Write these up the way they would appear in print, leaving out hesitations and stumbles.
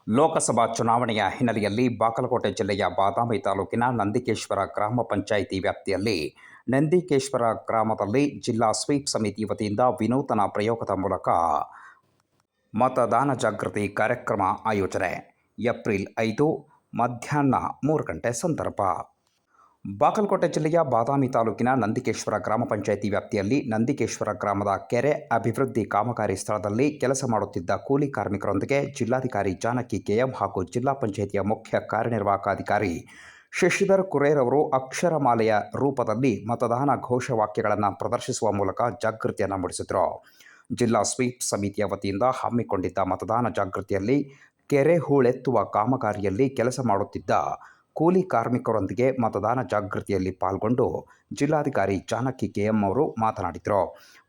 ಲೋಕಸಭಾ ಚುನಾವಣೆಯ ಹಿನ್ನೆಲೆಯಲ್ಲಿ ಬಾಗಲಕೋಟೆ ಜಿಲ್ಲೆಯ ಬಾದಾಮಿ ತಾಲೂಕಿನ ನಂದಿಕೇಶ್ವರ ಗ್ರಾಮ ಪಂಚಾಯಿತಿ ವ್ಯಾಪ್ತಿಯಲ್ಲಿ ನಂದಿಕೇಶ್ವರ ಗ್ರಾಮದಲ್ಲಿ ಜಿಲ್ಲಾ ಸ್ವೀಪ್ ಸಮಿತಿ ವತಿಯಿಂದ ವಿನೂತನ ಪ್ರಯೋಗದ ಮೂಲಕ ಮತದಾನ ಜಾಗೃತಿ ಕಾರ್ಯಕ್ರಮ ಆಯೋಜನೆ. ಏಪ್ರಿಲ್ 5 ಮಧ್ಯಾಹ್ನ 3 ಗಂಟೆ ಸಂದರ್ಭ. ಬಾಗಲಕೋಟೆ ಜಿಲ್ಲೆಯ ಬಾದಾಮಿ ತಾಲೂಕಿನ ನಂದಿಕೇಶ್ವರ ಗ್ರಾಮ ಪಂಚಾಯಿತಿ ವ್ಯಾಪ್ತಿಯಲ್ಲಿ ನಂದಿಕೇಶ್ವರ ಗ್ರಾಮದ ಕೆರೆ ಅಭಿವೃದ್ಧಿ ಕಾಮಗಾರಿ ಸ್ಥಳದಲ್ಲಿ ಕೆಲಸ ಮಾಡುತ್ತಿದ್ದ ಕೂಲಿ ಕಾರ್ಮಿಕರೊಂದಿಗೆ ಜಿಲ್ಲಾಧಿಕಾರಿ ಜಾನಕಿ ಕೆಎಂ ಹಾಗೂ ಜಿಲ್ಲಾ ಪಂಚಾಯಿತಿಯ ಮುಖ್ಯ ಕಾರ್ಯನಿರ್ವಾಹಕ ಅಧಿಕಾರಿ ಶಶಿಧರ್ ಕುರೇರವರು ಅಕ್ಷರಮಾಲೆಯ ರೂಪದಲ್ಲಿ ಮತದಾನ ಘೋಷವಾಕ್ಯಗಳನ್ನು ಪ್ರದರ್ಶಿಸುವ ಮೂಲಕ ಜಾಗೃತಿಯನ್ನು ಮೂಡಿಸಿದರು. ಜಿಲ್ಲಾ ಸ್ವೀಪ್ ಸಮಿತಿಯ ವತಿಯಿಂದ ಹಮ್ಮಿಕೊಂಡಿದ್ದ ಮತದಾನ ಜಾಗೃತಿಯಲ್ಲಿ ಕೆರೆ ಹೂಳೆತ್ತುವ ಕಾಮಗಾರಿಯಲ್ಲಿ ಕೆಲಸ ಮಾಡುತ್ತಿದ್ದ ಕೂಲಿ ಕಾರ್ಮಿಕರೊಂದಿಗೆ ಮತದಾನ ಜಾಗೃತಿಯಲ್ಲಿ ಪಾಲ್ಗೊಂಡು ಜಿಲ್ಲಾಧಿಕಾರಿ ಜಾನಕಿ ಕೆಎಂ ಅವರು ಮಾತನಾಡಿದರು.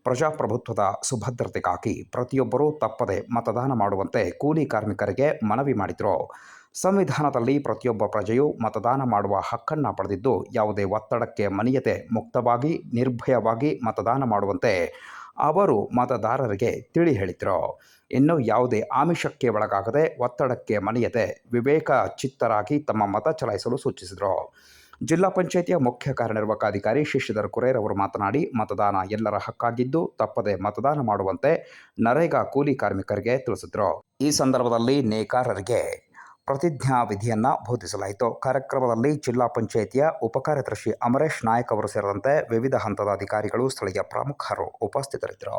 ಪ್ರಜಾಪ್ರಭುತ್ವದ ಸುಭದ್ರತೆಗಾಗಿ ಪ್ರತಿಯೊಬ್ಬರೂ ತಪ್ಪದೆ ಮತದಾನ ಮಾಡುವಂತೆ ಕೂಲಿ ಕಾರ್ಮಿಕರಿಗೆ ಮನವಿ ಮಾಡಿದರು. ಸಂವಿಧಾನದಲ್ಲಿ ಪ್ರತಿಯೊಬ್ಬ ಪ್ರಜೆಯೂ ಮತದಾನ ಮಾಡುವ ಹಕ್ಕನ್ನು ಪಡೆದಿದ್ದು, ಯಾವುದೇ ಒತ್ತಡಕ್ಕೆ ಮಣಿಯದೆ ಮುಕ್ತವಾಗಿ ನಿರ್ಭಯವಾಗಿ ಮತದಾನ ಮಾಡುವಂತೆ ಅವರು ಮತದಾರರಿಗೆ ತಿಳಿ ಹೇಳಿದರು. ಇನ್ನು ಯಾವುದೇ ಆಮಿಷಕ್ಕೆ ಒಳಗಾಗದೆ ಒತ್ತಡಕ್ಕೆ ಮಣಿಯದೆ ವಿವೇಕ ಚಿತ್ತರಾಗಿ ತಮ್ಮ ಮತ ಚಲಾಯಿಸಲು ಸೂಚಿಸಿದರು. ಜಿಲ್ಲಾ ಪಂಚಾಯಿತಿಯ ಮುಖ್ಯ ಕಾರ್ಯನಿರ್ವಾಹಕ ಅಧಿಕಾರಿ ಶಶಿಧರ್ ಕುರೇರವರು ಮಾತನಾಡಿ, ಮತದಾನ ಎಲ್ಲರ ಹಕ್ಕಾಗಿದ್ದು ತಪ್ಪದೆ ಮತದಾನ ಮಾಡುವಂತೆ ನರೇಗಾ ಕೂಲಿ ಕಾರ್ಮಿಕರಿಗೆ ತಿಳಿಸಿದರು. ಈ ಸಂದರ್ಭದಲ್ಲಿ ನೇಕಾರರಿಗೆ ಪ್ರತಿಜ್ಞಾ ವಿಧಿಯನ್ನು ಬೋಧಿಸಲಾಯಿತು. ಕಾರ್ಯಕ್ರಮದಲ್ಲಿ ಜಿಲ್ಲಾ ಪಂಚಾಯಿತಿಯ ಉಪಕಾರ್ಯದರ್ಶಿ ಅಮರೇಶ್ ನಾಯಕ್ ಅವರು ಸೇರಿದಂತೆ ವಿವಿಧ ಹಂತದ ಅಧಿಕಾರಿಗಳು, ಸ್ಥಳೀಯ ಪ್ರಮುಖರು ಉಪಸ್ಥಿತರಿದ್ದರು.